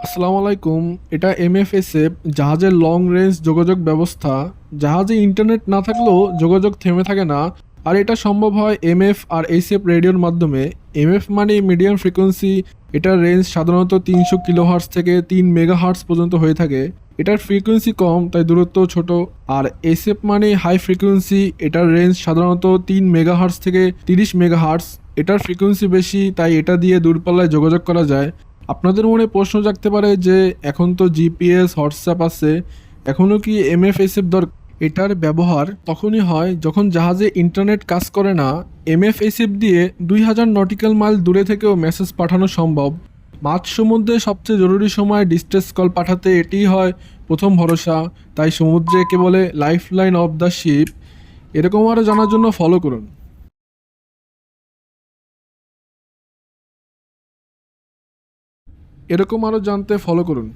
আসসালামু আলাইকুম। এটা এমএফএসএফ জাহাজের লং রেঞ্জ যোগাযোগ ব্যবস্থা। জাহাজে ইন্টারনেট না থাকলেও যোগাযোগ থেমে থাকে না। আর এটা সম্ভব হয় এমএফ আর এইসএফ রেডিওর মাধ্যমে। এমএফ মানে মিডিয়াম ফ্রিকোয়েন্সি। এটার রেঞ্জ সাধারণত 300 কিলোহার্টজ থেকে 3 মেগাহার্টজ পর্যন্ত হয়ে থাকে। এটার ফ্রিকোয়েন্সি কম, তাই দূরত্ব ছোট। আর এসএফ মানে হাই ফ্রিকোয়েন্সি। এটার রেঞ্জ সাধারণত 3 মেগাহার্টজ থেকে 30 মেগাহার্টজ। এটার ফ্রিকোয়েন্সি বেশি, তাই এটা দিয়ে দূরপাল্লায় যোগাযোগ করা যায়। আপনাদের মনে প্রশ্ন জাগতে পারে যে এখন তো জিপিএস হোয়াটসঅ্যাপ আছে, এখনও কি এমএফএসএফ দরকার? এটার ব্যবহার তখনই হয় যখন জাহাজে ইন্টারনেট কাজ করে না। এমএফএসএফ দিয়ে 2000 নটিক্যাল মাইল দূরে থেকেও মেসেজ পাঠানো সম্ভব। মাঝ সমুদ্রে সবচেয়ে জরুরি সময় ডিস্ট্রেস কল পাঠাতে এটিই হয় প্রথম ভরসা। তাই সমুদ্রে একে বলে life line of the ship. এরকম আরও জানার জন্য ফলো করুন। এরকম আরও জানতে ফলো করুন।